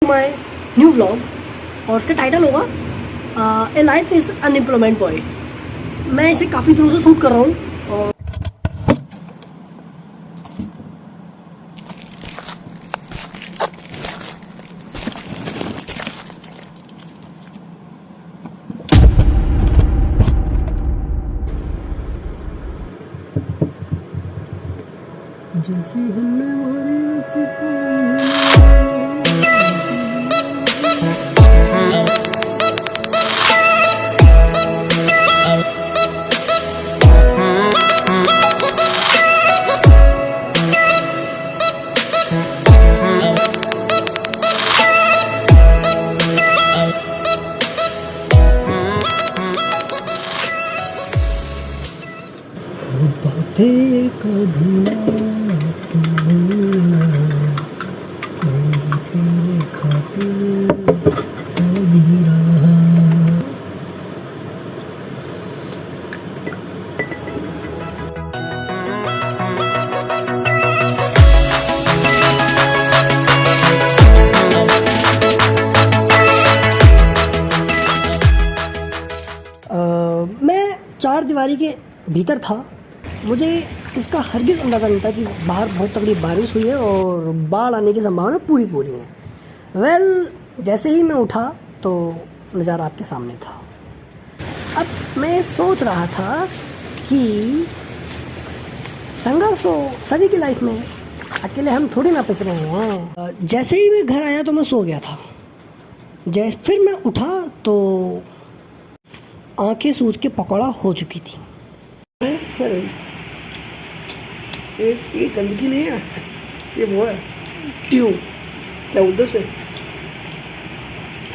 My new vlog और उसका title होगा a life is unemployment boy. मैं इसे काफ़ी दिनों से शूट कर रहा हूँ और जैसी हमने बातें कभी ना तेरे खातिर जी रहा। मैं चार दीवारी के भीतर था। मुझे इसका हरगिज़ अंदाज़ा नहीं था कि बाहर बहुत तगड़ी बारिश हुई है और बाढ़ आने की संभावना पूरी है। जैसे ही मैं उठा तो नज़ारा आपके सामने था। अब मैं सोच रहा था कि संघर्ष तो सभी की लाइफ में, अकेले हम थोड़ी ना पिस रहे हैं। जैसे ही मैं घर आया तो मैं सो गया था। फिर मैं उठा तो आंखें सूज के पकौड़ा हो चुकी थी। एक गंदगी नहीं है, ये वो है ट्यूब, क्या बोलते उसे,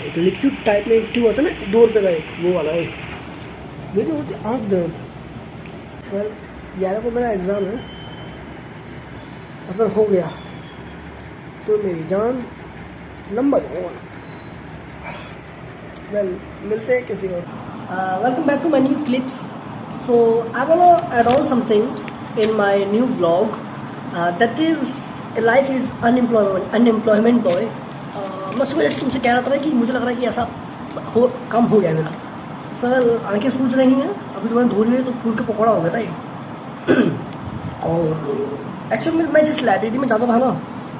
एक लिक्विड टाइप में एक ट्यूब होता है ना, 2 रुपये का एक, वो वाला है। ये जो होती है आँख दर्द। 11 को मेरा एग्ज़ाम है, अगर हो गया तो मेरी जान लंबा होगा। मिलते हैं किसी और। Welcome back to my new clips. So I wanna add on something in my new vlog that is life is unemployment boy। मैं सुबह जैसे तुमसे कह रहा था ना कि मुझे लग रहा है कि ऐसा कम हो गया मेरा। सर आंखें सूझ रही हैं, अभी तो मैंने धो लिया तो फूल के पकौड़ा हो गया था ये। और एक्चुअली मैं जिस लाइब्रेरी में जाता था ना,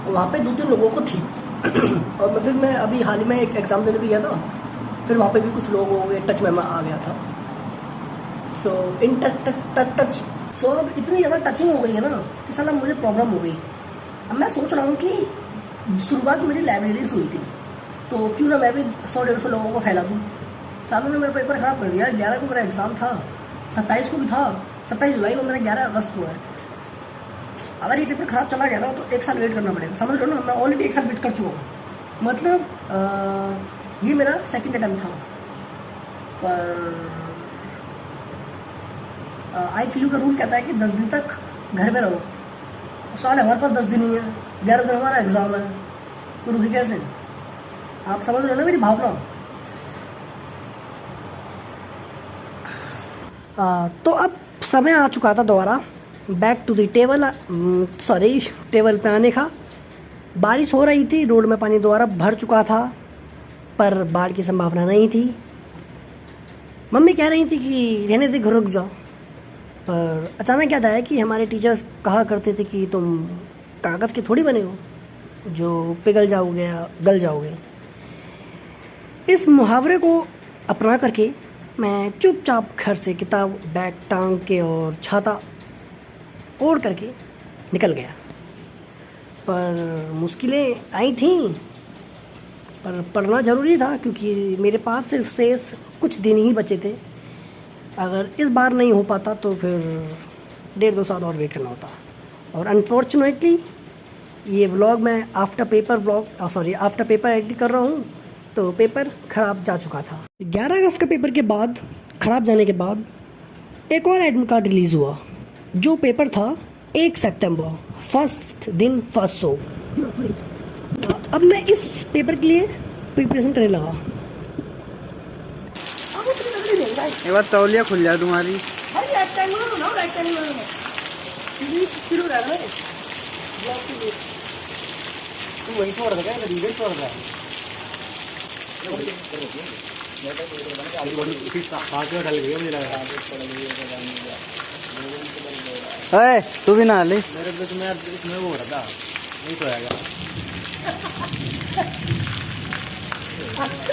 वहाँ पे 2-3 लोगों को थी। और फिर मैं अभी हाल ही में एक एग्ज़ाम देने भी गया था, फिर वहाँ पे भी कुछ लोगों के टच में मैं आ गया था। सो इन टच सो अब इतनी ज़्यादा टचिंग हो गई है ना कि साला मुझे प्रॉब्लम हो गई। अब मैं सोच रहा हूँ कि शुरुआत मेरी लाइब्रेरी से हुई थी, तो क्यों ना मैं भी 100-150 लोगों को फैला दूँ। सालों ने मेरा पेपर ख़राब कर दिया। 11 को मेरा एग्ज़ाम था, 27 को भी था, 27 जुलाई को मेरा 11 अगस्त को है। अगर ये पेपर ख़राब चला गया ना तो 1 साल वेट करना पड़ेगा। समझ लो ना, मैं ऑलरेडी 1 साल वेट कर चुका हूँ। मतलब ये मेरा सेकेंड अटैम्प्ट था। पर IFU का रूल कहता है कि 10 दिन तक घर में रहो। साल हमारे पास 10 दिन ही है, 11 दिन हमारा एग्ज़ाम है, तो रुके कैसे? आप समझ रहे हो ना मेरी भावना। तो अब समय आ चुका था दोबारा back to the table, table पे आने का। बारिश हो रही थी, रोड में पानी दोबारा भर चुका था, पर बाढ़ की संभावना नहीं थी। मम्मी कह रही थी कि रहने दे, घर रुक जाओ। पर अचानक याद आया कि हमारे टीचर्स कहा करते थे कि तुम कागज़ के थोड़ी बने हो जो पिघल जाओगे या गल जाओगे। इस मुहावरे को अपना करके मैं चुपचाप घर से किताब बैग टांग के और छाता ओढ़ करके निकल गया। पर मुश्किलें आई थीं, पर पढ़ना ज़रूरी था क्योंकि मेरे पास सिर्फ शेष कुछ दिन ही बचे थे। अगर इस बार नहीं हो पाता तो फिर 1.5-2 साल और वेट करना होता। और अनफॉर्चुनेटली ये व्लॉग मैं आफ्टर पेपर एडिट कर रहा हूँ, तो पेपर ख़राब जा चुका था। 11 अगस्त का पेपर के बाद, ख़राब जाने के बाद, एक और एडमिट कार्ड रिलीज़ हुआ। जो पेपर था 1 सितंबर, फर्स्ट दिन फर्स्ट शो। अब मैं इस पेपर के लिए प्रिपरेशन करने लगा। एक बार तौलिया खुल जाए तुम्हारी। वही छोड़ देगा, छोड़ रहा है। अरे तू भी ना ले।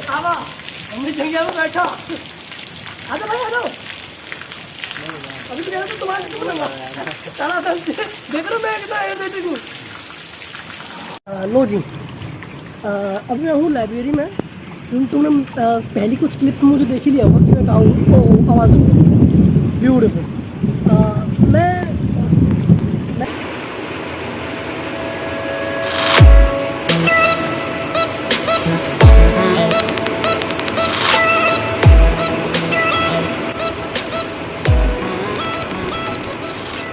आवा हमने जंगिया में बैठा आ जाओ भाई आ जाओ अभी तो कह रहा था तुम्हारे को बोलूंगा चला देख रहा मैं कितना एयर देती हूँ लो जी अभी मैं हूँ लाइब्रेरी में तुमने पहली कुछ क्लिप्स मुझे देख ही लिया होगा कि मैं कहा हूँ आवाज़ ब्यूटीफुल मैं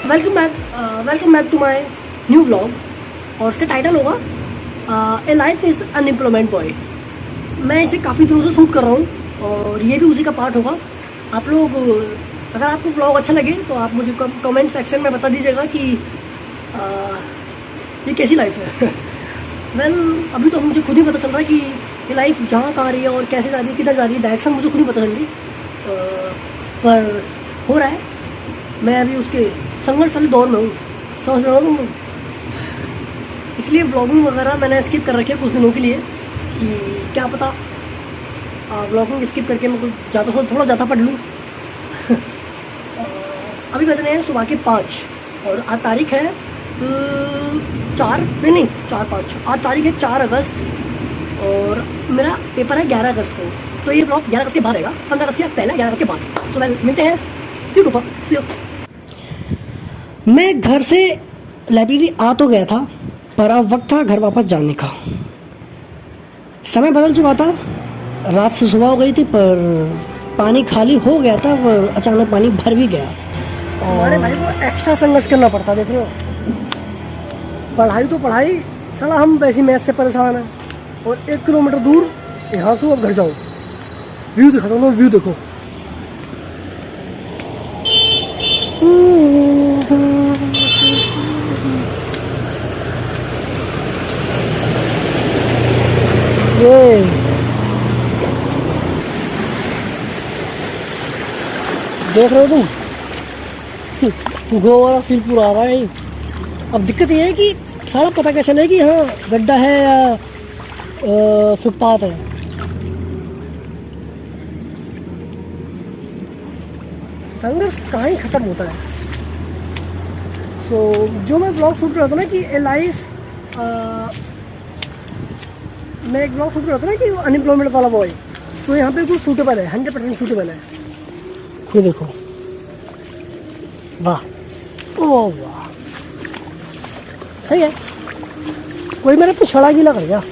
welcome back to my new vlog और उसका टाइटल होगा a life is unemployment boy. मैं इसे काफ़ी दिनों से शूट कर रहा हूँ और ये भी उसी का पार्ट होगा। आप लोग अगर आपको व्लॉग अच्छा लगे तो आप मुझे कमेंट सेक्शन में बता दीजिएगा कि ये कैसी लाइफ है। वेल अभी तो मुझे खुद ही पता चल रहा है कि ये लाइफ जहाँ कहाँ रही है और कैसे जा रही है, किधर जा रही है, डायरेक्शन मुझे खुद ही पता चल रही पर हो रहा है। मैं अभी उसके संघर्ष वाले दौर में हूँ, समझ रहा हूँ। इसलिए व्लॉगिंग वगैरह मैंने स्किप कर रखी है कुछ दिनों के लिए कि क्या पता व्लॉगिंग स्किप करके मैं कुछ थोड़ा ज़्यादा पढ़ लूँ। अभी बज रहे हैं सुबह के 5 और आज तारीख है 4-5 आज तारीख है 4 अगस्त और मेरा पेपर है 11 अगस्त को। तो ये व्लॉग 11 अगस्त के बाद रहेगा, 15 अगस्त या पहले 11 अगस्त के बाद। सो वेल मिलते हैं यूट्यूब पर, सी यू। मैं घर से लाइब्रेरी आ तो गया था पर अब वक्त था घर वापस जाने का। समय बदल चुका था, रात से सुबह हो गई थी पर पानी खाली हो गया था पर अचानक पानी भर भी गया। हमारे भाई को एक्स्ट्रा संघर्ष करना पड़ता, देख रहे हो। पढ़ाई तो पढ़ाई, साला हम वैसी मैथ से परेशान हैं और 1 किलोमीटर दूर यहाँ से अब घर जाओ, व्यू दिखाता हूँ, व्यू देखो। ये देख रहे हो तुम, गोवा फील पूरा आ रहा है। अब दिक्कत ये है कि सारा पता कैसे चले कि हाँ गड्ढा है या फुटपाथ है। संघर्ष कहाँ ही खत्म होता है। सो जो मैं ब्लॉग शूट कर रहा था ना कि ए लाइफ, मैं एक ब्लॉग शूट कर रहा था ना कि अनएम्प्लॉयमेंट वाला बॉय, तो यहाँ पे कुछ सूटेबल है, 100% सूटेबल है। ये देखो, वाह ओ वाह, सही है। कोई मेरा पिछड़ा गीला कर गया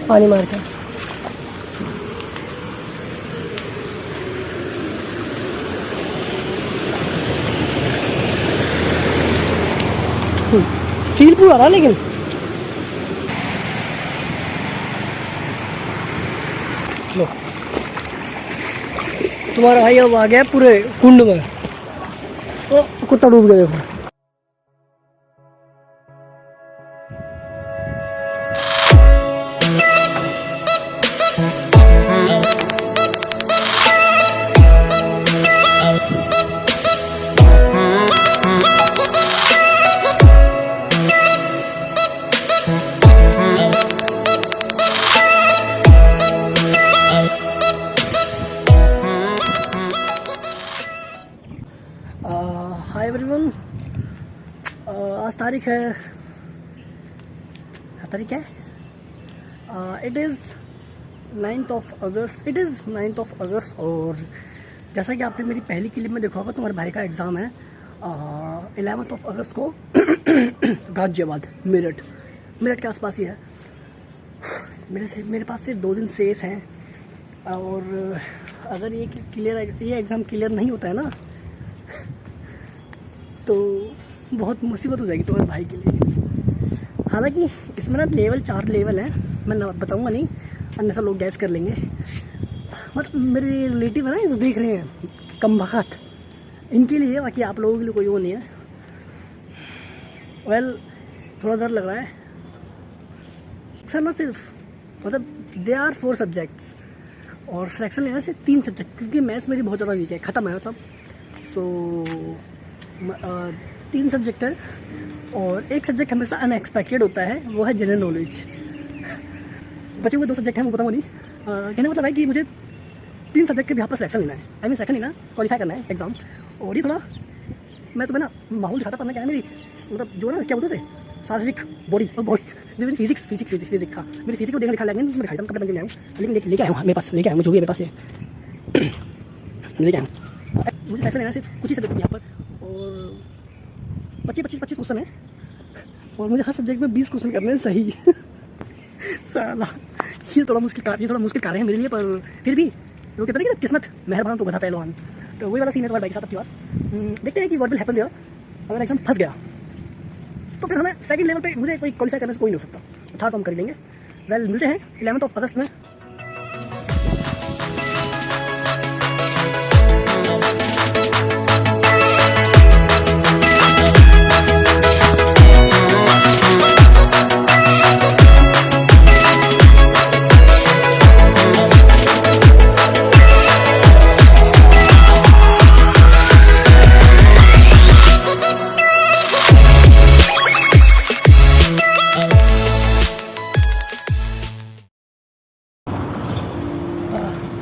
पानी मार के। फील पूरा रहा लेकिन लो तुम्हारा भाई अब आ गया पूरे कुंड में। तो कुत्ता डूब गया देखो। हाय एवरीवन, आज तारीख है इट इज़ 9th of अगस्त। और जैसा कि आपने मेरी पहली क्लिप में देखा होगा, तुम्हारे भाई का एग्ज़ाम है 11th of अगस्त को गाजियाबाद मेरठ के आसपास ही है। मेरे पास सिर्फ 2 दिन शेष हैं और अगर ये एग्ज़ाम क्लियर नहीं होता है ना तो बहुत मुसीबत हो जाएगी तुम्हारे भाई के लिए। हालांकि इसमें ना 4 लेवल है, मैं बताऊंगा नहीं, अन्यथा लोग गैस कर लेंगे। मतलब मेरे रिलेटिव है ना, जो देख रहे हैं कम वक्त, इनके लिए, बाकी आप लोगों के लिए कोई वो नहीं है। वेल थोड़ा डर लग रहा है सर, ना सिर्फ मतलब दे आर 4 सब्जेक्ट्स और सिलेक्शन लेना से 3 सब्जेक्ट, क्योंकि मैथ्स मेरी बहुत ज़्यादा वीक है, ख़त्म है मतलब। सो 3 सब्जेक्ट है और एक सब्जेक्ट हमेशा अनएक्सपेक्टेड होता है, वो है जनरल नॉलेज। बचे हुए 2 सब्जेक्ट हैं वो बताऊँ नहीं। कहने मतलब है कि मुझे 3 सब्जेक्ट के भी यहाँ पर सिलेक्शन लेना है, आई मीन सिलेक्शन लेना, क्वालिफाई करना है एग्जाम। और ये थोड़ा मैं तुम्हें ना माहौल दिखाता, पढ़ना क्या है मेरी मतलब जो ना क्या बोलते थे शारीरिक बॉडी और बॉडी जो मेरी फिजिक्स हाँ मेरी फिजिक्स को देखने दिखा लगे मैं दिखाता हूँ, कपड़े पहन के ले आऊँ, लेकिन लेके आया हूँ मेरे पास, लेके आया हूँ जो भी है मेरे पास है लेके आया हूँ। मुझे सिलेक्शन लेना सिर्फ कुछ ही सब्जेक्ट यहाँ पर और 25 क्वेश्चन है और मुझे हर सब्जेक्ट में 20 क्वेश्चन करने हैं सही। साला ये थोड़ा मुश्किल कार्य है मेरे लिए, पर फिर भी वो कहते हैं कि किस्मत मेहरबान तो गधा पहलवान, तो वही वाला सीन है तुम्हारे भाई के साथ। अब की बार देखते हैं कि व्हाट विल हैपन देयर। अगर एग्जाम फंस गया तो फिर हमें सेकंड लेवल पे मुझे कोई क्वालिफाई करने से कोई नहीं हो सकता, तो थर्ड हम कर लेंगे। वेल मिलते हैं 11 अगस्त में।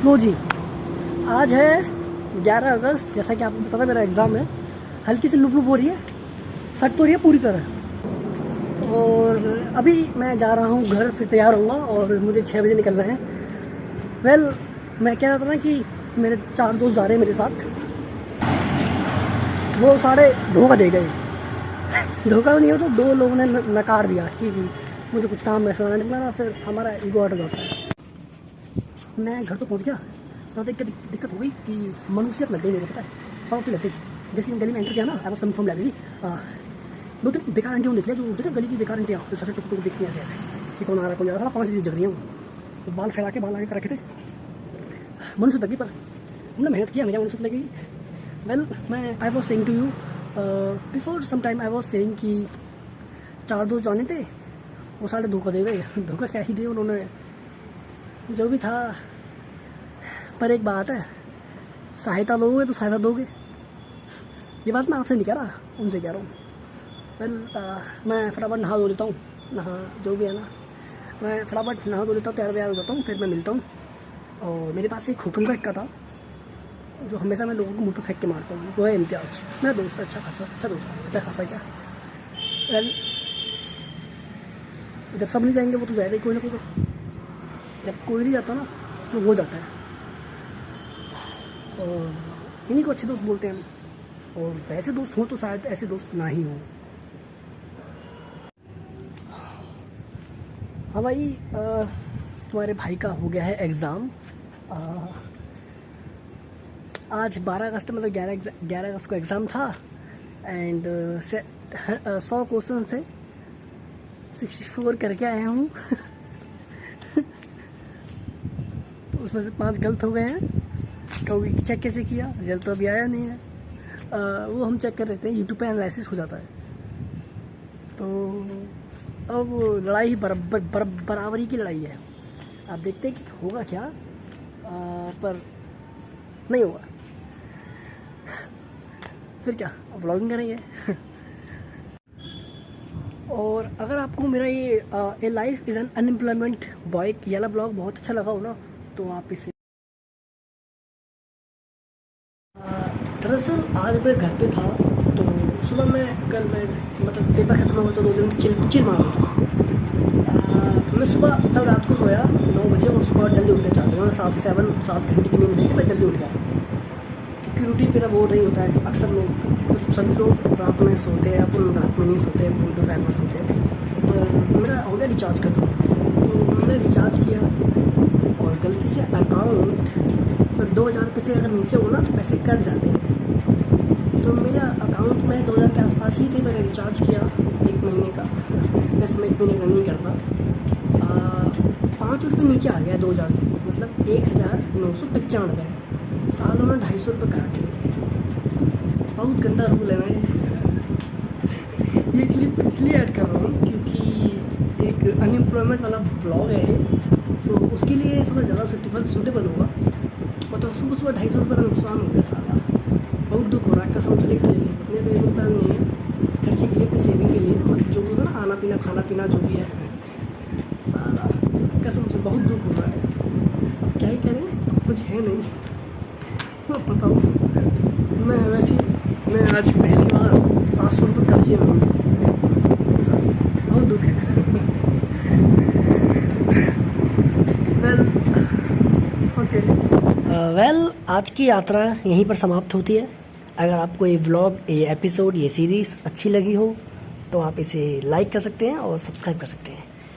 लो जी, आज है 11 अगस्त, जैसा कि आपको पता है मेरा एग्ज़ाम है। हल्की सी लुप हो रही है, फट तो रही है पूरी तरह। और अभी मैं जा रहा हूँ घर, फिर तैयार होऊंगा और मुझे 6 बजे निकलना है। वेल मैं कह रहा था ना कि मेरे 4 दोस्त जा रहे हैं मेरे साथ, वो सारे धोखा दे गए। धोखा तो नहीं होता, 2 लोगों ने नकार दिया कि मुझे कुछ काम ऐसा निकला ना, फिर हमारा ईगो हट जाता है। मैं घर तो पहुंच गया तो दिक्कत हो गई कि मनुष्यत लग गई मेरे, पता है पावरफुल लग गई। जैसे मैं गली में एंटर किया ना, I was coming from library, 2-3 बेकार आंटियों निकले, जो होते गली की बेकार आंटियाँ, तो सबसे टुक देखती हैं ऐसे कि कौन आ रहा है कोई आ रहा। 5 बजे जग रही हूँ, तो बाल फैला के बाल आगे कर रखे थे, मनुष्यत लगी, पर हमने मेहनत किया, मेरी मनुष्यत लगी। वेल मैं I was saying to you before some time, I was saying कि 4 दोस्त जाने थे, वो सारे धोखा दे गए। धोखा क्या ही दे उन्होंने, जो भी था। पर एक बात है, सहायता लोगे तो सहायता दोगे, ये बात मैं आपसे नहीं कह रहा, उनसे कह रहा हूँ। वेल मैं फटाफट नहा धो लेता हूँ, जो भी है ना, मैं फटाफट नहा धो लेता हूँ, तैयार हो जाता हूँ, फिर मैं मिलता हूँ। और मेरे पास एक हुक्म का इक्का था जो हमेशा मैं लोगों को मुँह पर फेंक के मारता हूँ, वो है इम्तियाज़। मेरा दोस्त है, अच्छा खासा क्या। वेल जब सब नहीं जाएंगे वो तो जाएगा ही कोई ना कोई, तो जब कोई नहीं जाता ना तो वो जाता है, और इन्हीं को अच्छे दोस्त बोलते हैं। और वैसे दोस्त हों तो शायद ऐसे दोस्त ना ही हों। हाँ भाई, तुम्हारे भाई का हो गया है एग्ज़ाम। आज 12 अगस्त मतलब 11 अगस्त को एग्ज़ाम था एंड 100 क्वेश्चन से 64 करके आया हूँ। उसमें से 5 गलत हो गए हैं। कभी चेक कैसे किया, रिजल्ट तो अभी आया नहीं है। वो हम चेक कर रहे थे, यूट्यूब पे एनालिसिस हो जाता है। तो अब लड़ाई बराबरी की लड़ाई है। आप देखते हैं कि होगा क्या, पर नहीं होगा। फिर क्या, व्लॉगिंग करेंगे। और अगर आपको मेरा ये ए life is an unemployment boy ये वाला ब्लॉग बहुत अच्छा लगा हो ना, तो आप इसे दरअसल आज मैं घर पे था, तो सुबह कल मैं मतलब पेपर ख़त्म हुआ तो 2 दिन चिल मार रहा था। मैं सुबह तब रात को सोया 9 बजे और सुबह जल्दी उठ गया, चाहता हूँ 7 घंटे की नींद लेके मैं जल्दी उठ गया, क्योंकि रूटीन मेरा वो नहीं होता है। तो अक्सर लोग सभी लोग रात में सोते हैं, अपन रात में नहीं सोते हैं, अपन दोपहर में सोते हैं। तो मेरा हो गया रिचार्ज खत्म, तो मैंने रिचार्ज किया और गलती से अकाउंट मतलब 2000 रुपये से अगर नीचे हो ना तो पैसे कट जाते हैं। तो मेरा अकाउंट में 2000 के आसपास ही थे। मैंने रिचार्ज किया 1 महीने का, वैसे मैं 1 महीने का नहीं करता। 5 रुपये नीचे आ गया 2000 से, मतलब 1995। सालों में 250 रुपये काट लिए। बहुत गंदा रूल है। मैं ये क्लिप इसलिए ऐड कर रहा हूँ क्योंकि एक अनएम्प्लॉयमेंट वाला ब्लॉग है। सो उसके लिए थोड़ा ज़्यादा सूटेबल होगा। मतलब सुबह सुबह 250 रुपये का नुकसान हो गया सारा। बहुत दुख हो रहा है कसम से। लिटरली अपने पे रुपया भी नहीं है खर्चे के लिए, अपनी सेविंग के लिए, मतलब जो भी होता है ना, आना पीना खाना पीना जो भी है सारा, कसम से बहुत दुख हो रहा है। अब क्या ही करें, कुछ है नहीं। बताओ, मैं वैसे मैं आज पहली बार 700 रुपये कर्जे में हूँ। बहुत दुख है। वेल आज की यात्रा यहीं पर समाप्त होती है। अगर आपको ये व्लॉग, ये एपिसोड, ये सीरीज़ अच्छी लगी हो तो आप इसे लाइक कर सकते हैं और सब्सक्राइब कर सकते हैं।